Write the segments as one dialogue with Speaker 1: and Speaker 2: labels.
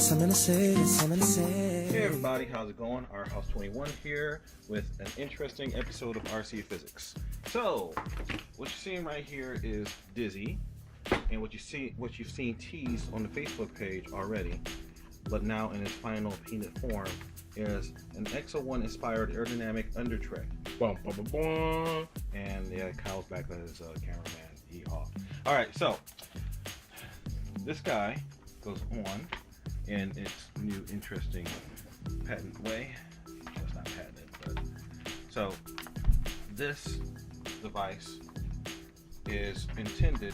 Speaker 1: Hey everybody, how's it going? Our House 21 here with an interesting episode of RC Physics. So, what you're seeing right here is Dizzy, and what you've seen teased on the Facebook page already, but now in its final peanut form, is an Exo-1 inspired aerodynamic undertray. And yeah, Kyle's back as cameraman. Yeehaw. Alright, so this guy goes on in its new interesting patent way. Well, it's not patented, but so this device is intended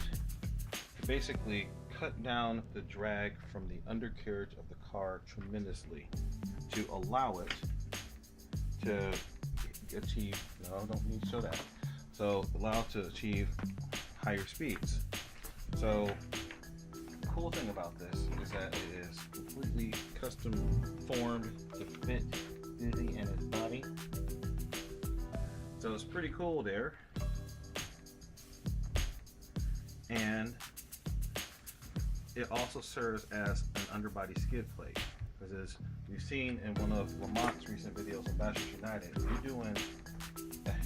Speaker 1: to basically cut down the drag from the undercarriage of the car tremendously to allow it to achieve, no, don't need to show that. So allow it to achieve higher speeds. So the cool thing about this is that it is completely custom formed to fit Dizzy and his body. So it's pretty cool there. And it also serves as an underbody skid plate. Because as we've seen in one of Lamont's recent videos on Bashers United,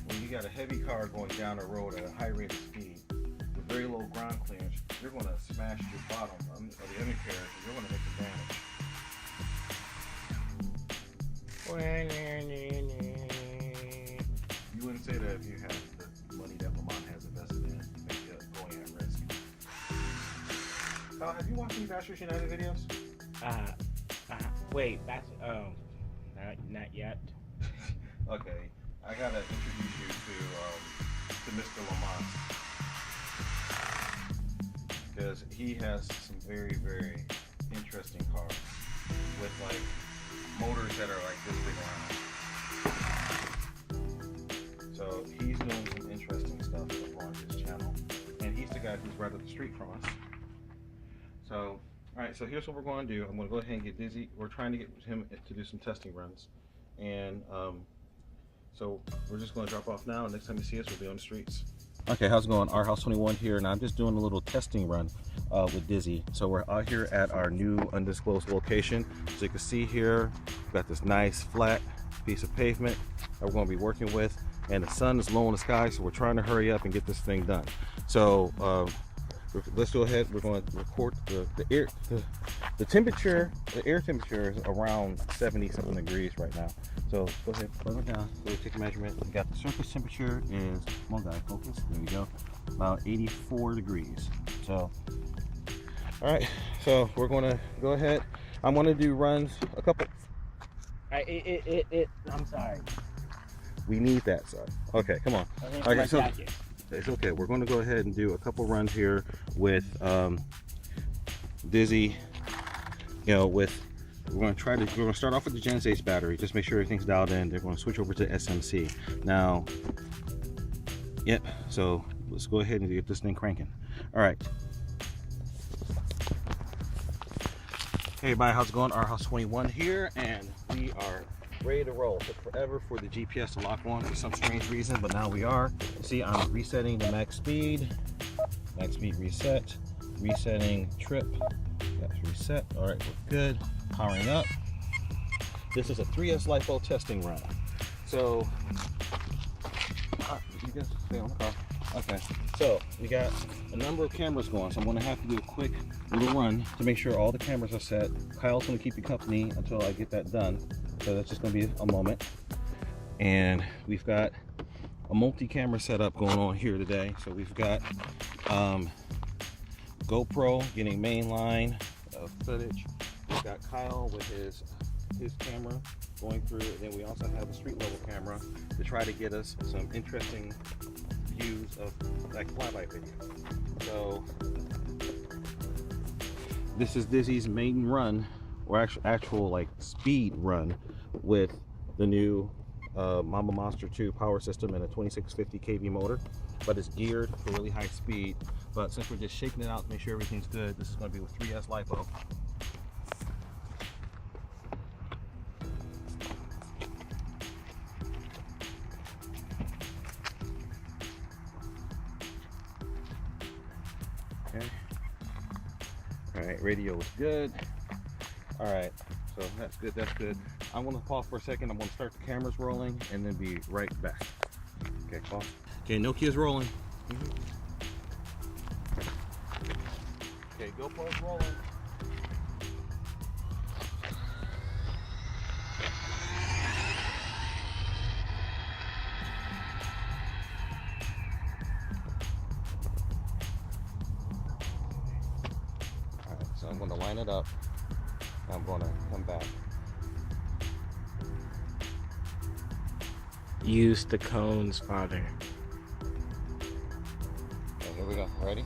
Speaker 1: when you got a heavy car going down the road at a high rate of speed with very low ground clearance, you're going to smash your bottom of the undercarriage and you're going to make damage. You wouldn't say that if you had the money that Lamont has invested in, maybe going at risk. Kyle, have you watched any Bashers United videos?
Speaker 2: Wait, that's not yet.
Speaker 1: Okay, I gotta introduce you to Mr. Lamont, because he has some very, very interesting cars with like motors that are like this big around. So he's doing some interesting stuff on his channel, and he's the guy who's right up the street from us. So. Alright, so here's what we're going to do. I'm going to go ahead and get Dizzy. We're trying to get him to do some testing runs. And so we're just going to drop off now. Next time you see us, we'll be on the streets. Okay, how's it going? Our House 21 here, and I'm just doing a little testing run with Dizzy. So we're out here at our new undisclosed location. So you can see here, we've got this nice flat piece of pavement that we're going to be working with. And the sun is low in the sky, so we're trying to hurry up and get this thing done. So let's go ahead. We're going to record the air temperature. The air temperature is around 70-something degrees right now. So go ahead, slow it down. So take a measurement. We got the surface temperature is, come on guys, focus. There we go. About 84 degrees. So, all right. So we're going to go ahead. I'm going to do runs. A couple.
Speaker 2: I'm sorry.
Speaker 1: We need that, son. Okay, come on. Okay, so. It's okay. We're going to go ahead and do a couple runs here with Dizzy. You know, we're going to start off with the Gen 6 battery. Just make sure everything's dialed in. They're going to switch over to SMC now. Yep. So let's go ahead and get this thing cranking. All right. Hey, everybody, how's it going? Our House 21 here, and we are ready to roll. It took forever for the GPS to lock on for some strange reason, but now we are. See, I'm resetting the max speed reset, resetting trip, that's reset. All right, we're good. Powering up. This is a 3S LiPo testing run. So, you guys stay on the car. Okay, so we got a number of cameras going, so I'm going to have to do a quick little run to make sure all the cameras are set. Kyle's going to keep you company until I get that done. So that's just going to be a moment. And we've got a multi-camera setup going on here today. So we've got GoPro getting mainline footage. We've got Kyle with his camera going through. And then we also have a street level camera to try to get us some interesting views of like flyby video. So this is Dizzy's main run, or actual like speed run with the new Mamba Monster 2 power system and a 2650 kV motor, but it's geared for really high speed. But since we're just shaking it out to make sure everything's good, this is going to be with 3S LiPo. Okay. All right, radio is good. All right, so that's good, that's good. I'm gonna pause for a second. I'm gonna start the cameras rolling and then be right back. Okay, pause. Okay, Nokia's rolling. Okay, GoPro's rolling. All right, so I'm gonna line it up. I'm gonna come back.
Speaker 2: Use the cone spotter.
Speaker 1: Okay, here we go. Ready?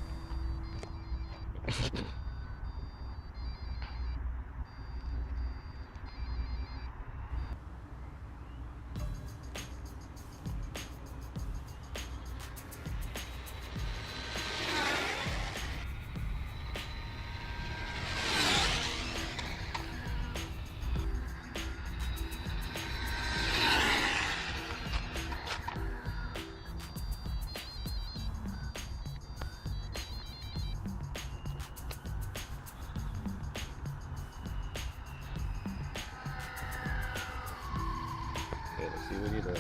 Speaker 1: Okay, let's see what he does.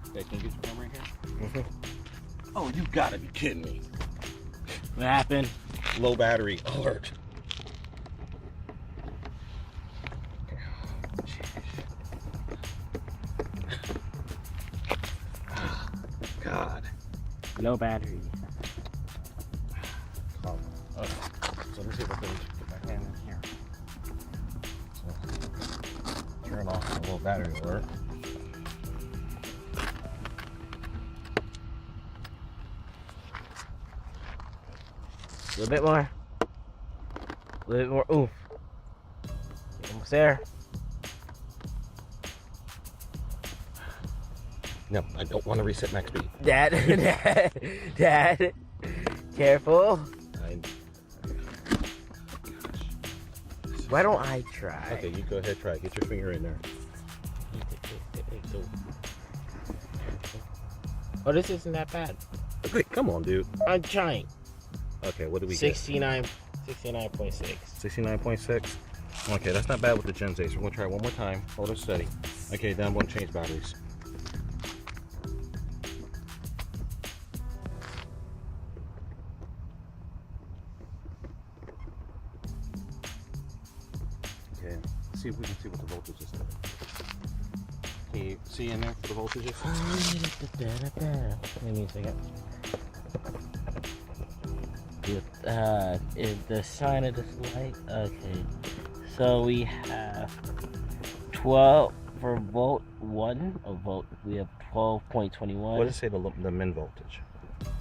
Speaker 1: Okay, can you get your camera in here? Oh, you gotta be kidding me.
Speaker 2: What happened?
Speaker 1: Low battery alert. Okay. Oh, God.
Speaker 2: No battery.
Speaker 1: Oh, so let me see if I can get my hand in here. So, turn off the low battery alert.
Speaker 2: A little bit more. A little bit more oomph. Almost there.
Speaker 1: No, I don't want to reset max speed.
Speaker 2: Dad, careful. Why don't I try?
Speaker 1: Okay, you go ahead, try. Get your finger in there.
Speaker 2: Oh, this isn't that bad.
Speaker 1: Wait, come on, dude.
Speaker 2: I'm trying.
Speaker 1: Okay, what do we
Speaker 2: 69.6.
Speaker 1: 69.6. Okay, that's not bad with the Gen 8. We're gonna try one more time. Hold it steady. Okay, then I'm gonna change batteries. Okay, let's see if we can see what the voltage is. Can you see in there for the voltages?
Speaker 2: Let me take it. Is the sign of this light? Okay. So we have 12 for volt 1 or volt. We have 12.21.
Speaker 1: What does it say the min voltage?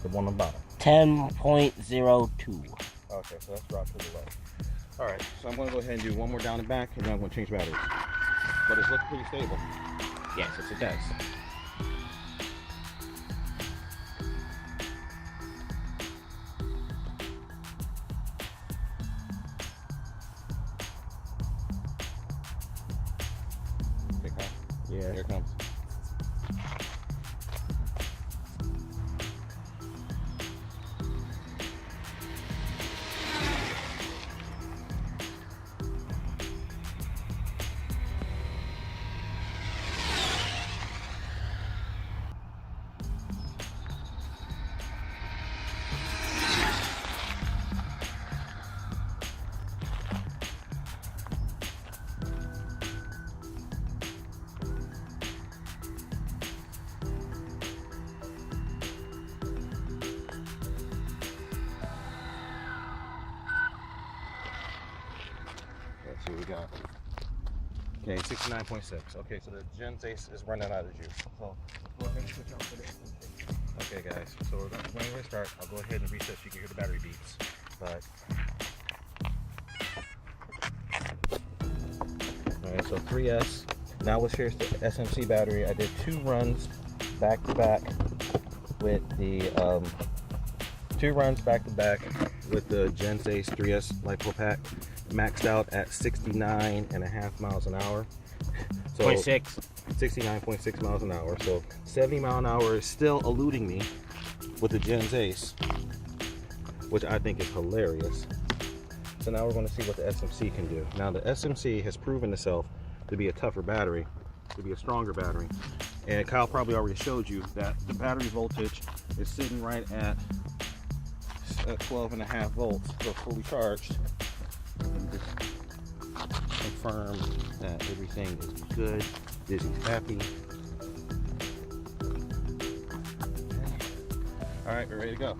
Speaker 1: The one on the bottom.
Speaker 2: 10.02.
Speaker 1: Okay, so that's dropped to the low. All right, so I'm going to go ahead and do one more down and back, and then I'm going to change batteries. But it's looking pretty stable.
Speaker 2: Yes, it does.
Speaker 1: Okay, come.
Speaker 2: Yeah.
Speaker 1: Here it comes. Let's see what we got. Okay, 69.6. Okay, so the Gen 8 is running out of juice. So go ahead and switch off for this. Okay, guys. So we're going to restart. I'll go ahead and reset so you can hear the battery beeps. But all right, so 3S. Now let's here's the SMC battery. I did 2 runs back to back with the Gen 8 3S LiPo pack. Maxed out at 69.5 miles an hour. So 69.6 miles an hour. So 70 mile an hour is still eluding me with the Gen 8, which I think is hilarious. So now we're going to see what the SMC can do. Now the SMC has proven itself to be a tougher battery, to be a stronger battery. And Kyle probably already showed you that the battery voltage is sitting right at 12.5 volts, so fully charged. Let me just confirm that everything is good. Dizzy's happy. Okay. All right, we're ready to go.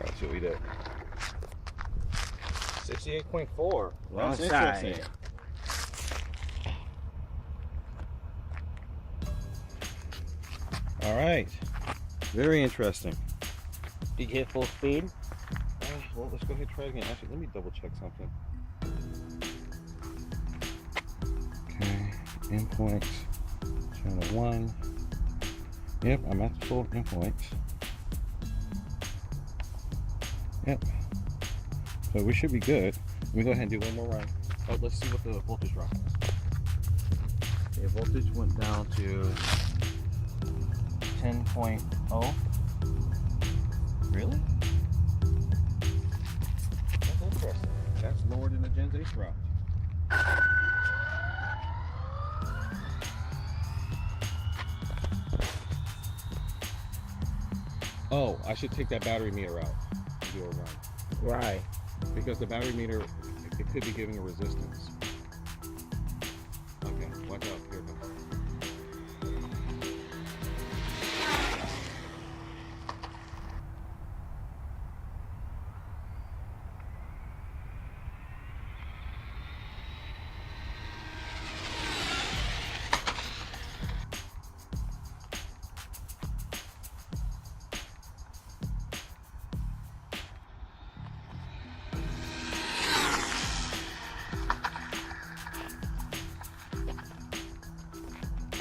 Speaker 1: That's what we did. 68.4.
Speaker 2: Wrong
Speaker 1: That's
Speaker 2: side.
Speaker 1: interesting. All right. Very interesting.
Speaker 2: Did you hit full speed?
Speaker 1: Well, let's go ahead and try it again. Actually, let me double check something. Okay. Endpoints. Channel 1. Yep, I'm at the full endpoints. Yep. So we should be good. Let me go ahead and do one more run. Oh, let's see what the voltage drop is. Okay, voltage went down to 10.0. Really? That's interesting. That's lower than the Gen 8 drop. Oh, I should take that battery meter out and do a run.
Speaker 2: Right.
Speaker 1: Because the battery meter, it could be giving a resistance. Okay, watch out. Here it goes.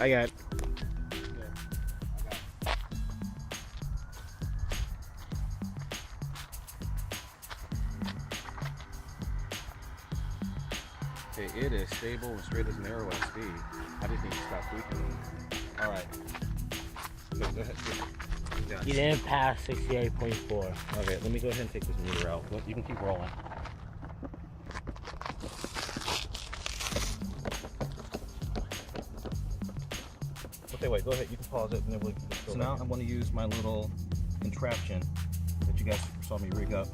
Speaker 2: I got.
Speaker 1: Okay, it is stable and straight as an arrow at speed. I didn't think it stopped tweaking. All right. So go ahead. Yeah.
Speaker 2: You didn't pass 68.4.
Speaker 1: Okay, let me go ahead and take this meter out. You can keep rolling. Okay, wait, go ahead. You can pause it and then we'll go. So now I'm going to use my little contraption that you guys saw me rig up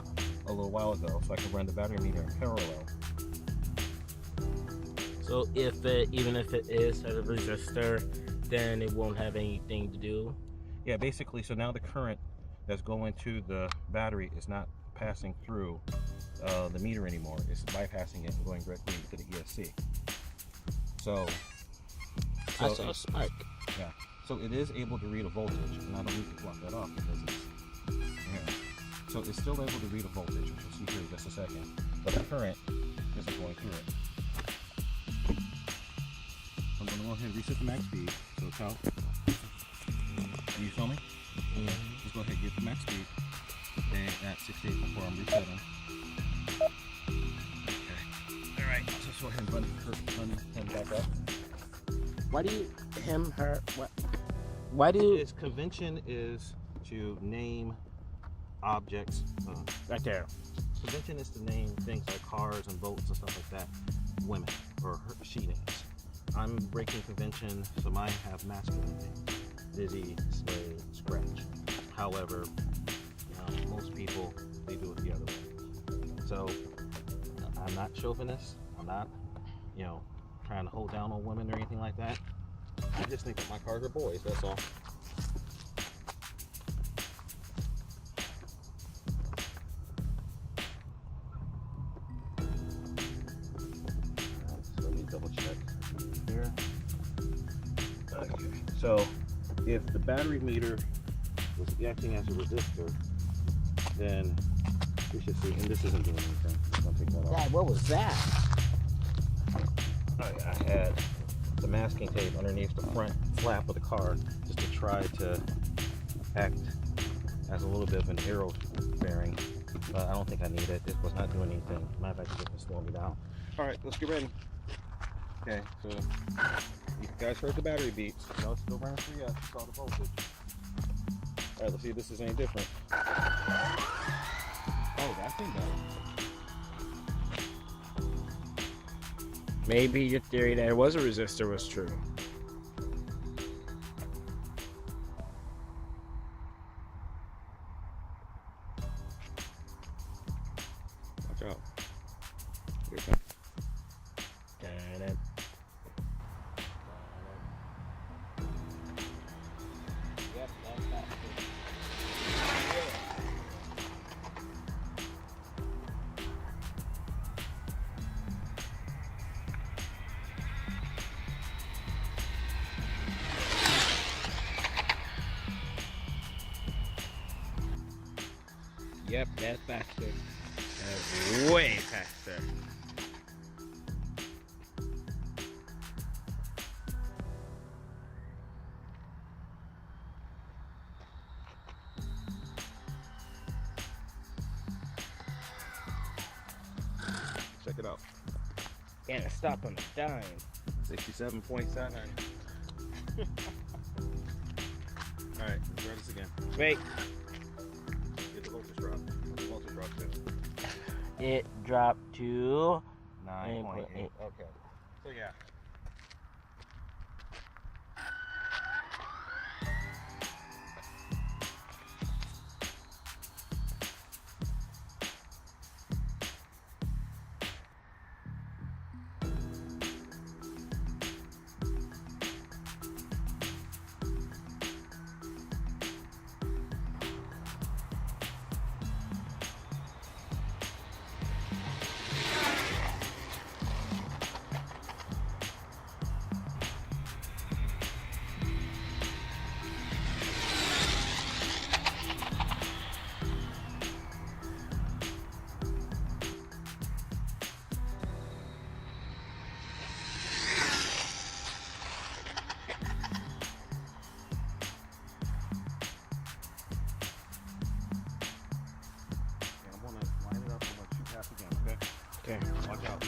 Speaker 1: a little while ago so I can run the battery meter in parallel.
Speaker 2: So even if it is a resistor, then it won't have anything to do.
Speaker 1: Yeah, basically, so now the current that's going to the battery is not passing through the meter anymore. It's bypassing it and going directly to the ESC. So
Speaker 2: I saw a spark.
Speaker 1: Yeah, so it is able to read a voltage, and I don't need to block that off because it's here. So it's still able to read a voltage, which you'll see here in just a second, but the current isn't going through it. I'm going to go ahead and reset the max speed. So Kyle, can you show me?
Speaker 2: Mm-hmm.
Speaker 1: Let's go ahead and get the max speed. Stay at 68 before I'm resetting. Okay. All right, so let's go ahead and run him back up.
Speaker 2: Why do you what? Why do you
Speaker 1: His convention is to name objects.
Speaker 2: right there?
Speaker 1: Convention is to name things like cars and boats and stuff like that. women or she names. I'm breaking convention, so mine have masculine names: Dizzy, Slay, Scratch. However, most people, they do it the other way. So I'm not chauvinist. I'm not, trying to hold down on women or anything like that. I just think that my cars are boys. That's all. So let me double check here. Okay. So if the battery meter was acting as a resistor, then we should see, and this isn't doing anything. I'm gonna take that off.
Speaker 2: Dad, what was that?
Speaker 1: I had the masking tape underneath the front flap of the car just to try to act as a little bit of an aero bearing, but I don't think I need it. This was not doing anything. Matter of fact, it just slowing me down. All right, let's get ready. Okay, so you guys heard the battery beeps. No, it's still running 3S. You saw the voltage. All right, let's see if this is any different. Oh, that's better.
Speaker 3: Maybe your theory that it was a resistor was true.
Speaker 1: Watch out. Here it
Speaker 3: Dun-dun.
Speaker 2: Yep, that's that.
Speaker 3: Yep, that's faster. That's way faster.
Speaker 1: Check it out.
Speaker 3: And it stopped on a dime.
Speaker 1: 67.7. All right, let's try this again.
Speaker 3: Wait,
Speaker 1: Get the voltage drop. What's the voltage drop to?
Speaker 2: It dropped to
Speaker 1: 9.8. Okay. So yeah. I'm gonna line it up and let you pass again, okay?
Speaker 3: okay.
Speaker 1: Watch out.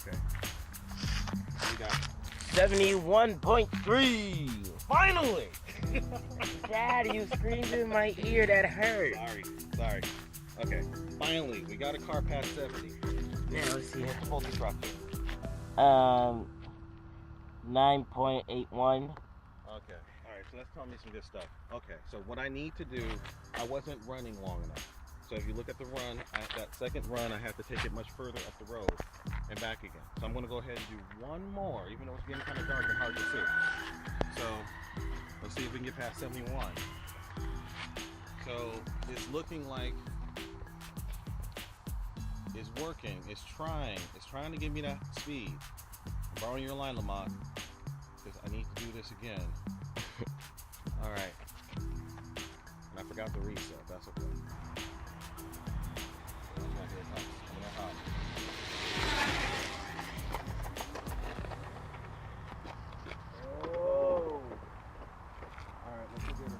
Speaker 1: Okay. What you got?
Speaker 2: 71.3.
Speaker 3: Finally!
Speaker 2: Dad, you screamed in my ear. That hurt.
Speaker 1: Sorry. Okay. Finally, we got a car past 70.
Speaker 2: Now let's see.
Speaker 1: What's the voltage drop to?
Speaker 2: 9.81.
Speaker 1: Okay. All right. So that's telling me some good stuff. Okay. So what I need to do, I wasn't running long enough. So if you look at the run, at that second run, I have to take it much further up the road and back again. So I'm going to go ahead and do one more, even though it's getting kind of dark and hard to see. So let's see if we can get past 71. So it's looking like it's working. It's trying to give me that speed. I'm borrowing your line, Lamont, because I need to do this again. All right. And I forgot the reset. That's okay. Here it comes. Coming out hot. Oh. All right, let's go get her.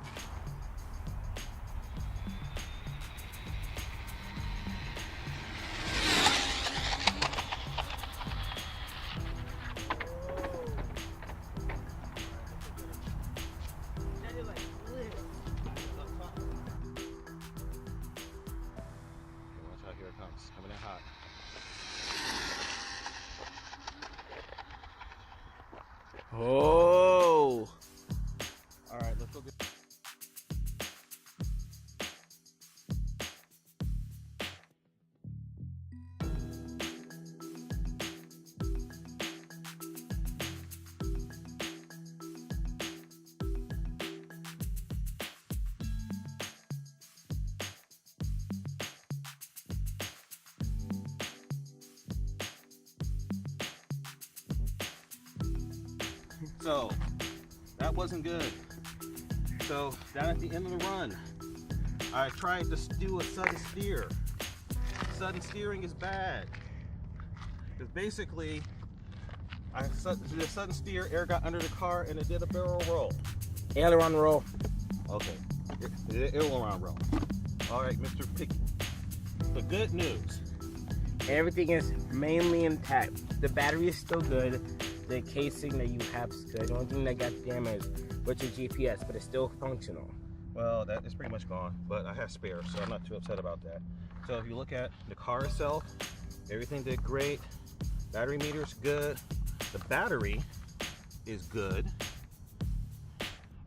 Speaker 1: Here it comes, coming in hot.
Speaker 3: Oh.
Speaker 1: All right, let's go get. So that wasn't good. So down at the end of the run, I tried to do a sudden steer. Sudden steering is bad. Because basically, I did a sudden steer, air got under the car, and it did a barrel roll.
Speaker 3: Aileron roll.
Speaker 1: Okay, it did an aileron roll. All right, Mr. Picky. The good news.
Speaker 3: Everything is mainly intact. The battery is still good. The casing that you have is good. The only thing that got damaged was your GPS, but it's still functional.
Speaker 1: Well, that is pretty much gone, but I have spares, so I'm not too upset about that. So if you look at the car itself, everything did great. Battery meter's good. The battery is good.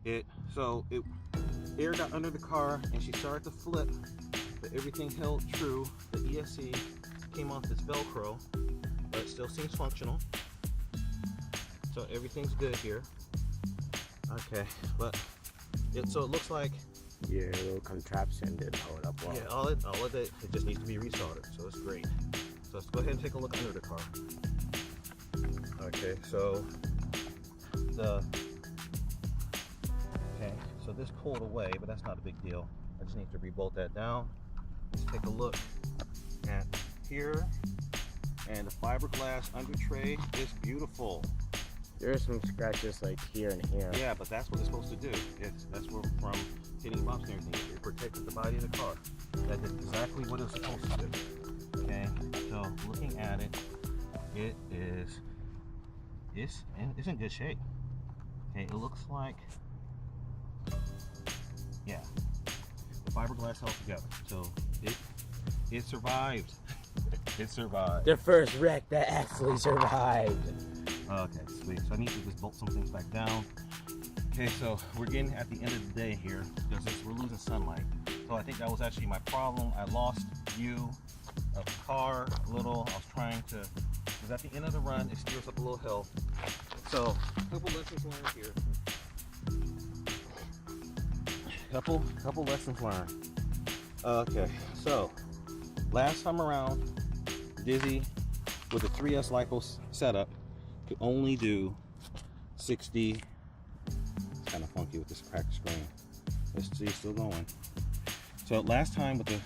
Speaker 1: Air got under the car and she started to flip, but everything held true. The ESC came off this Velcro, but it still seems functional. So everything's good here. Okay, but so it looks like
Speaker 3: Your little contraption didn't hold up well.
Speaker 1: yeah, all of it just needs to be resoldered. So it's great. So let's go ahead and take a look under the car. Okay, so this pulled away, but that's not a big deal. I just need to rebolt that down. Let's take a look at here, and the fiberglass under tray is beautiful.
Speaker 3: There's some scratches like here and here.
Speaker 1: Yeah, but that's what it's supposed to do. That's where from hitting bumps and everything. It protected the body of the car. That is exactly what it's supposed to do. Okay, so looking at it, it's in good shape. Okay, it looks like, yeah, the fiberglass held together. So it survived. It survived.
Speaker 3: The first wreck that actually survived.
Speaker 1: Okay, sweet. So I need to just bolt some things back down. Okay, so we're getting at the end of the day here because we're losing sunlight. So I think that was actually my problem. I lost view of the car a little. I was trying to, because at the end of the run, it steers up a little hill. So a couple lessons learned here. Couple lessons learned. Okay, so last time around, Dizzy with the 3S LiPo setup could only do 60. It's kind of funky with this cracked screen. Let's see, still going. So last time with the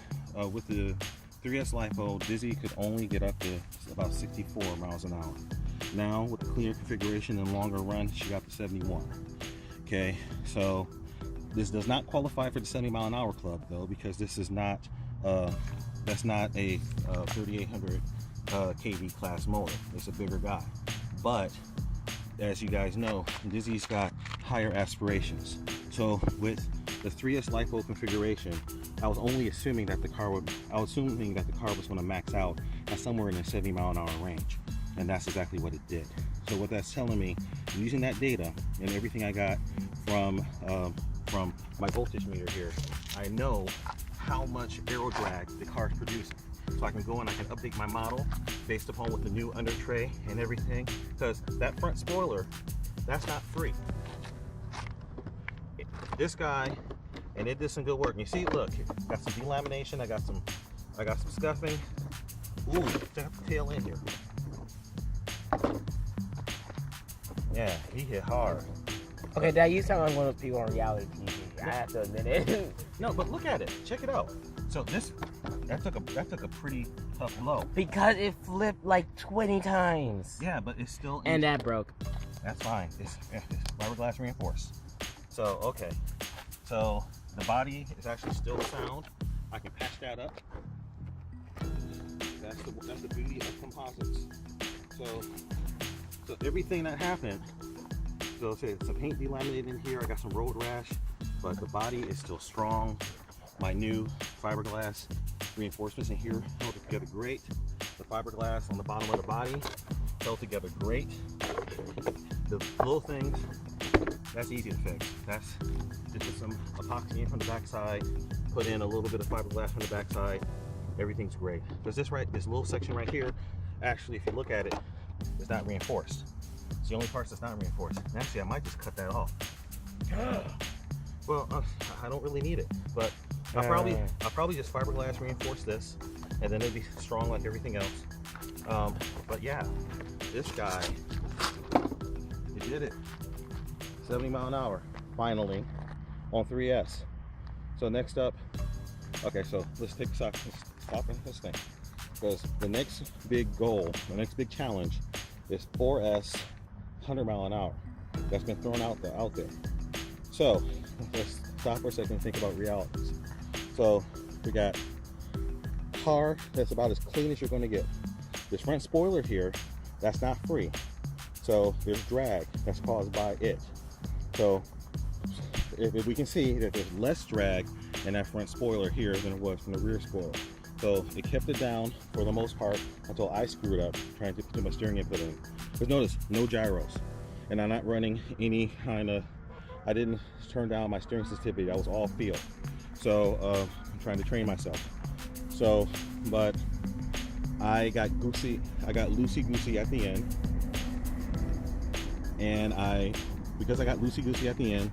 Speaker 1: 3S LiPo, Dizzy could only get up to about 64 miles an hour. Now with the cleaner configuration and longer run, she got to 71. Okay, so this does not qualify for the 70 mile an hour club though, because this is not that's not a 3800 kV class motor. It's a bigger guy. But as you guys know, Dizzy's got higher aspirations. So with the 3S LiPo configuration, I was assuming that the car was going to max out at somewhere in the 70 mile an hour range, and that's exactly what it did. So what that's telling me, using that data and everything I got from from my voltage meter here, I know how much aero drag the car is producing. So I can go and I can update my model based upon what the new under tray and everything, because that front spoiler, that's not free. This guy, and it did some good work. You see, look, got some delamination, I got some scuffing. Ooh, check out the tail end here. Yeah, he hit hard.
Speaker 3: Okay, Dad, you sound like one of those people on reality TV. I have to admit it.
Speaker 1: No, but look at it. Check it out. So that took a pretty tough blow.
Speaker 3: Because it flipped like 20 times.
Speaker 1: Yeah, but it's still.
Speaker 3: And that broke.
Speaker 1: That's fine. It's fiberglass reinforced. So okay. So the body is actually still sound. I can patch that up. That's the beauty of composites. So everything that happened. So say some paint delaminated in here. I got some road rash, but the body is still strong. My new fiberglass reinforcements in here held together great. The fiberglass on the bottom of the body held together great. The little things, that's easy to fix. That's just some epoxy in from the backside, put in a little bit of fiberglass from the backside. Everything's great. Because this little section right here, actually, if you look at it, is not reinforced. It's the only parts that's not reinforced. And actually, I might just cut that off. Well, I don't really need it, but I'll probably just fiberglass reinforce this, and then it'll be strong like everything else. But yeah, this guy, he did it. 70 mile an hour, finally, on 3S. So next up, okay, so let's take a stop in this thing, because the next big goal, the next big challenge is 4S 100 mile an hour. That's been thrown out there. So let's stop for a second and think about realities. So we got car that's about as clean as you're going to get. This front spoiler here, that's not free. So there's drag that's caused by it. So if we can see that there's less drag in that front spoiler here than it was from the rear spoiler. So it kept it down for the most part until I screwed up trying to put my steering input in. But notice, no gyros. And I'm not running any kind of, I didn't turn down my steering sensitivity. That was all feel. So I'm trying to train myself. So, but I got loosey-goosey at the end. And because I got loosey-goosey at the end,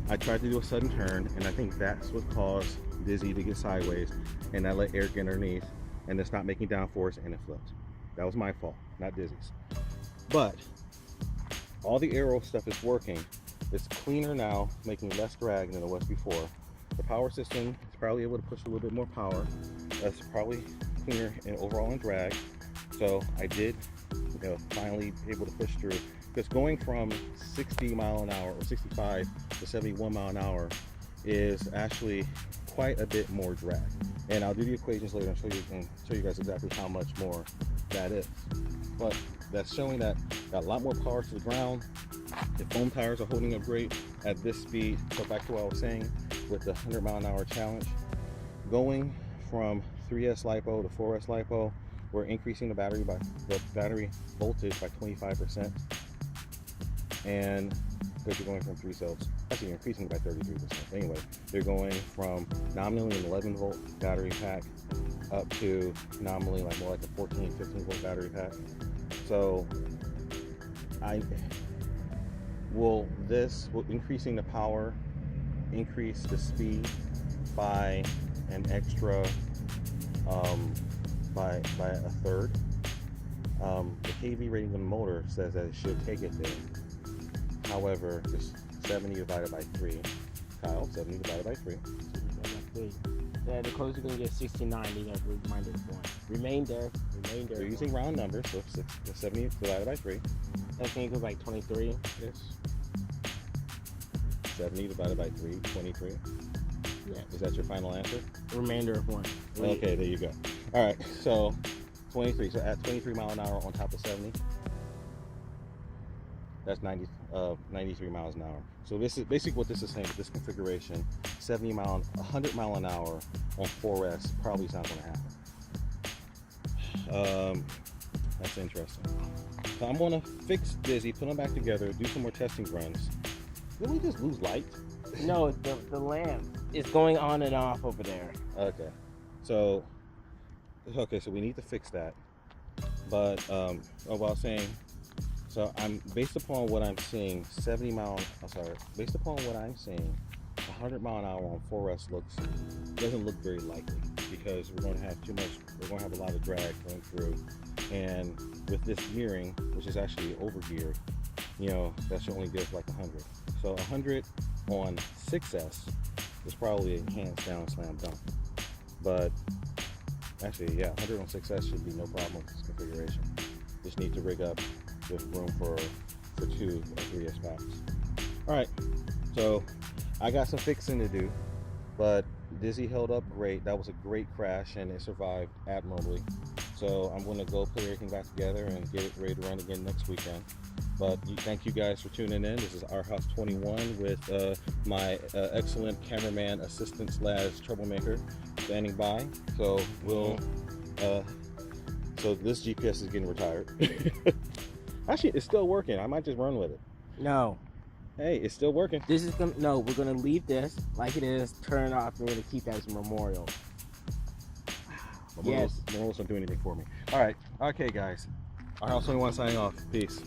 Speaker 1: I tried to do a sudden turn, and I think that's what caused Dizzy to get sideways, and I let air get underneath, and it's not making downforce, and it flipped. That was my fault, not Dizzy's. But all the aero stuff is working. It's cleaner now, making less drag than it was before. The power system is probably able to push a little bit more power. That's probably cleaner and overall in drag. So I did, finally able to push through. Because going from 60 mile an hour or 65 to 71 mile an hour is actually quite a bit more drag. And I'll do the equations later and show you guys exactly how much more that is. But that's showing that got a lot more power to the ground. The foam tires are holding up great at this speed. So back to what I was saying with the 100 mile an hour challenge. Going from 3S LiPo to 4S LiPo, we're increasing the battery voltage by 25%. And because you're going from 3 cells, actually increasing by 33%. Anyway, they're going from nominally an 11 volt battery pack up to nominally like more like a 14, 15 volt battery pack. So will increasing the power increase the speed by an extra by a third. The KV rating of the motor says that it should take it there. However, just 70 divided by 3. Kyle, 70 divided by 3.
Speaker 3: Yeah, the closest you're gonna get 69. You got to remind it one. Remainder.
Speaker 1: We're using round numbers, so 70 divided by 3.
Speaker 3: That thing equals like 23.
Speaker 1: Yes. 70 divided by 3, 23.
Speaker 3: Yeah.
Speaker 1: Is that your final answer?
Speaker 3: Remainder of 1.
Speaker 1: Okay, there you go. All right, so 23. So at 23 mile an hour on top of 70, that's 93 miles an hour. So this is basically what this is saying with this configuration. 100 mile an hour on 4S probably is not going to happen. That's interesting. So I'm going to fix Dizzy, put them back together, do some more testing runs. Did we just lose light?
Speaker 3: No, the lamp is going on and off over there.
Speaker 1: Okay. So we need to fix that. But what I was saying, so I'm based upon what I'm seeing, based upon what I'm seeing, 100 mile an hour on 4S doesn't look very likely, because we're going to have a lot of drag going through, and with this gearing, which is actually over geared, that should only give like 100. So 100 on 6S is probably a hands down slam dunk. But actually, yeah, 100 on 6S should be no problem with this configuration. Just need to rig up with room for 2 or 3S packs. All right, so I got some fixing to do, but Dizzy held up great. That was a great crash, and it survived admirably. So I'm going to go put everything back together and get it ready to run again next weekend. But thank you guys for tuning in. This is Our House 21 with my excellent cameraman assistant / troublemaker standing by. So so this GPS is getting retired. Actually, it's still working. I might just run with it.
Speaker 3: No.
Speaker 1: Hey, it's still working.
Speaker 3: We're gonna leave this like it is, turn it off, and we're gonna keep that as a memorial.
Speaker 1: Memorials don't do anything for me. All right. Okay, guys. Our House 21 signing off. Peace.